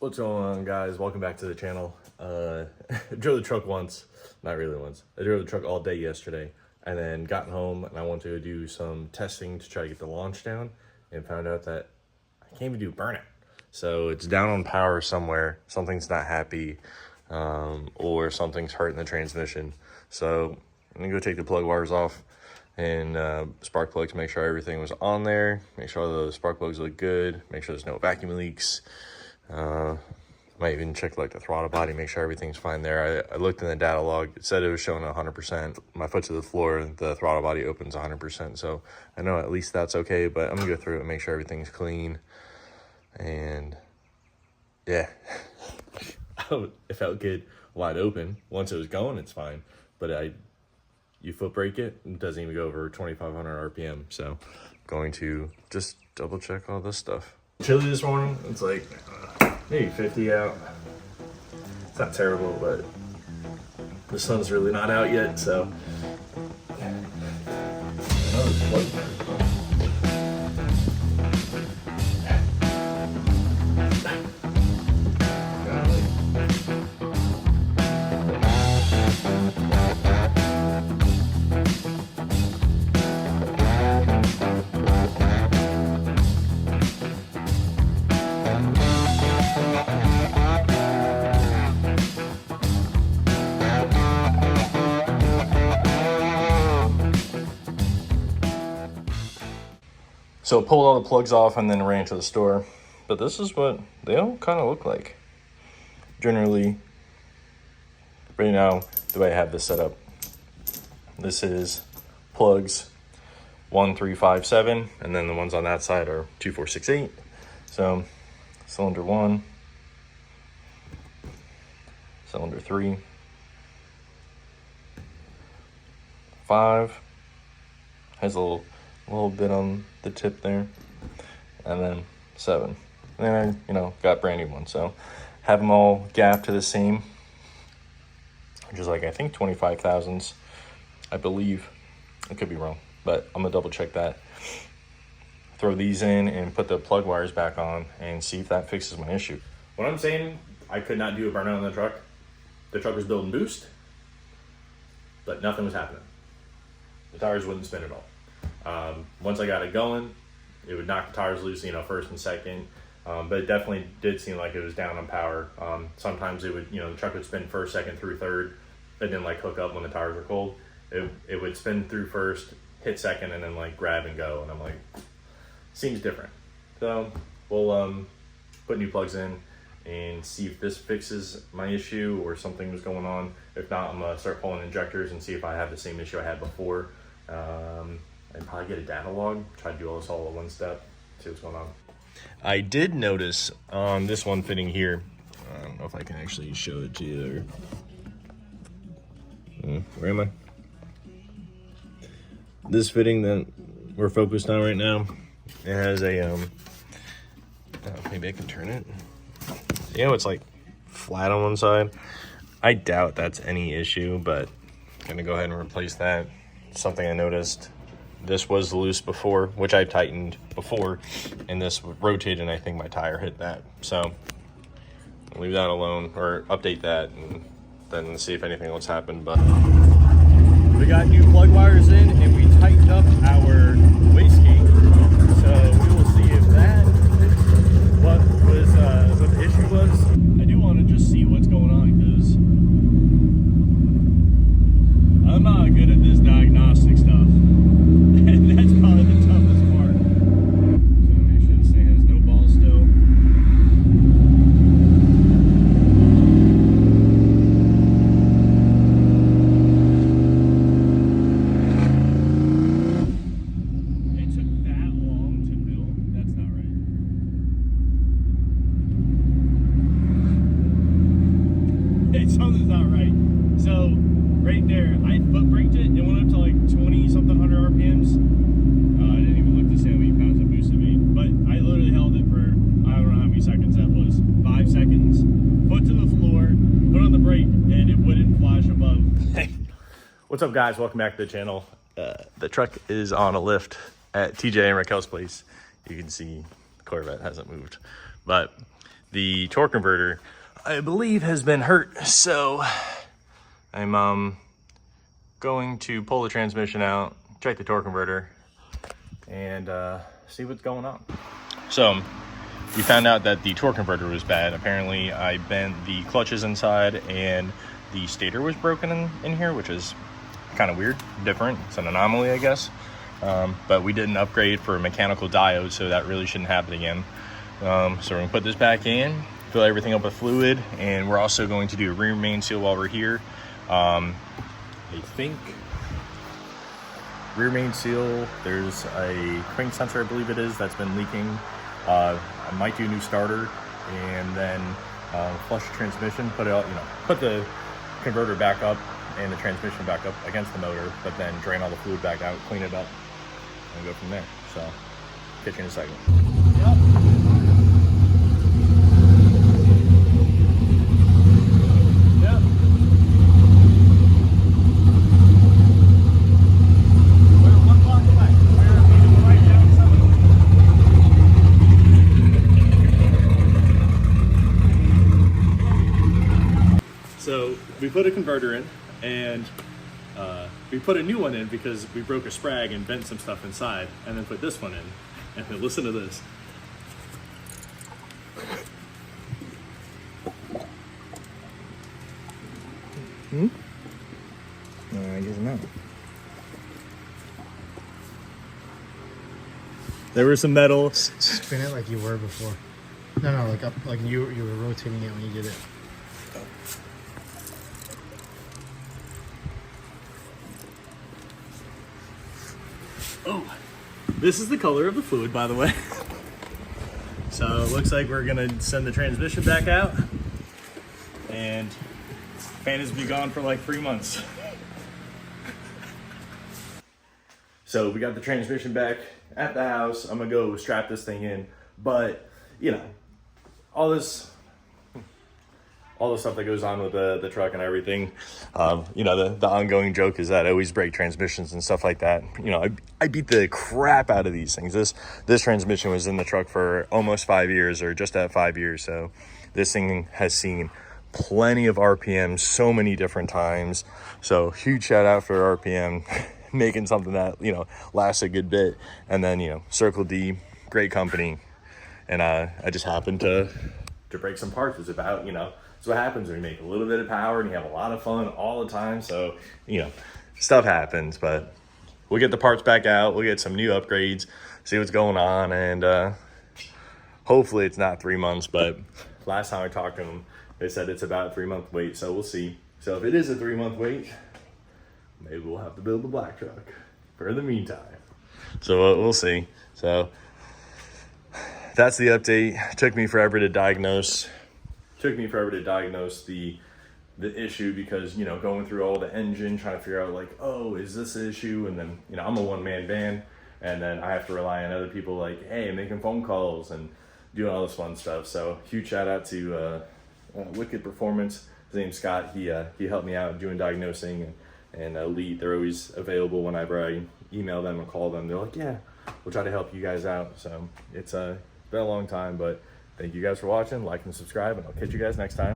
What's going on, guys? Welcome back to the channel. I drove the truck once, not really once. I drove the truck all day yesterday and then got home and I wanted to do some testing to try to get the launch down and found out that I can't even do burnout. So it's down on power somewhere, something's not happy, or something's hurting the transmission. So I'm gonna go take the plug wires off and spark plugs, make sure everything was on there, make sure all the spark plugs look good, make sure there's no vacuum leaks. Might even check like the throttle body, make sure everything's fine there. I looked in the data log, it said it was showing 100%. My foot to the floor, the throttle body opens 100%, so I know at least that's okay, but I'm gonna go through it and make sure everything's clean. And yeah, it felt good wide open. Once it was going, it's fine, but you foot brake it, it doesn't even go over 2,500 RPM, so going to just double check all this stuff. Chilly this morning, it's like maybe 50 out. It's not terrible, but the sun's really not out yet, so So pulled all the plugs off and then ran to the store. But this is what they all kind of look like. Generally, right now, the way I have this set up, this is plugs 1, 3, 5, 7, and then the ones on that side are 2, 4, 6, 8. So cylinder 1, cylinder 3, 5 has a little bit on the tip there, and then 7, and then I got brand new ones, so have them all gapped to the same, which is like I think 25 thousandths, I believe. I could be wrong, but I'm gonna double check that, throw these in and put the plug wires back on and see if that fixes my issue. What I'm saying, I could not do a burnout on the truck. The truck was building boost, but nothing was happening. The tires wouldn't spin at all. Once I got it going, it would knock the tires loose, first and second. But it definitely did seem like it was down on power. Sometimes it would, the truck would spin first, second, through third. It didn't hook up when the tires were cold. It would spin through first, hit second, and then grab and go. And I'm like, seems different. So we'll put new plugs in and see if this fixes my issue or something was going on. If not, I'm gonna start pulling injectors and see if I have the same issue I had before. And probably get a data log, try to do all this all in one step, see what's going on. I did notice on this one fitting here, I don't know if I can actually show it to you. Where am I? This fitting that we're focused on right now, it has a, maybe I can turn it. It's flat on one side. I doubt that's any issue, but I'm gonna go ahead and replace that. Something I noticed, this was loose before, which I tightened before, and this rotated and I think my tire hit that. So I'll leave that alone, or update that, and then see if anything else happened. But we got new plug wires in and we tightened up our wastegate. So we will see if that what the issue was. I do want to just see what's going on, because I'm not good at this diagnostic stuff. And that's probably the toughest part. So make sure this thing has no balls still. It took that long to build? That's not right. Hey, something's not right. So right there, I foot braked it. It went up to 20 something hundred RPMs. I didn't even look to see how many pounds it boosted me, but I literally held it for, I don't know how many seconds that was, 5 seconds. Foot to the floor, put on the brake, and it wouldn't flash above. Hey, what's up, guys? Welcome back to the channel. The truck is on a lift at TJ and Raquel's place. You can see the Corvette hasn't moved, but the torque converter, I believe, has been hurt. So I'm going to pull the transmission out, check the torque converter, and see what's going on. So we found out that the torque converter was bad. Apparently I bent the clutches inside and the stator was broken in here, which is kind of weird, different. It's an anomaly, I guess. But we didn't upgrade for a mechanical diode, so that really shouldn't happen again. So we're gonna put this back in, fill everything up with fluid, and we're also going to do a rear main seal while we're here. I think rear main seal, there's a crank sensor, I believe it is, that's been leaking. I might do a new starter, and then flush the transmission, put it out, put the converter back up and the transmission back up against the motor, but then drain all the fluid back out, clean it up, and go from there. So, catch you in a second. So we put a converter in, and we put a new one in because we broke a sprag and bent some stuff inside, and then put this one in. And then listen to this. I guess not. There was some metal. Spin it like you were before. No, like up, like you were rotating it when you did it. Oh, this is the color of the fluid, by the way. So it looks like we're gonna send the transmission back out, and Panda's be gone for like 3 months. So we got the transmission back at the house. I'm gonna go strap this thing in, but all the stuff that goes on with the truck and everything, the ongoing joke is that I always break transmissions and stuff like that. I beat the crap out of these things. This transmission was in the truck for almost 5 years, or just at 5 years. So this thing has seen plenty of RPM so many different times. So huge shout out for RPM making something that, lasts a good bit. And then, Circle D, great company. And I just happened to break some parts. It's about, it's what happens when you make a little bit of power and you have a lot of fun all the time. So, stuff happens, but we'll get the parts back out. We'll get some new upgrades, see what's going on. And hopefully it's not 3 months, but last time I talked to them, they said it's about a 3 month wait. So we'll see. So if it is a 3 month wait, maybe we'll have to build the black truck for the meantime. So we'll see. So that's the update. It took me forever to diagnose. The issue because, going through all the engine, trying to figure out like, oh, is this the issue? And then, I'm a one-man band, and then I have to rely on other people like, hey, making phone calls and doing all this fun stuff. So huge shout out to Wicked Performance. His name's Scott. He helped me out doing diagnosing, and Elite. They're always available whenever I email them or call them. They're like, yeah, we'll try to help you guys out. So it's been a long time, but thank you guys for watching. Like and subscribe, and I'll catch you guys next time.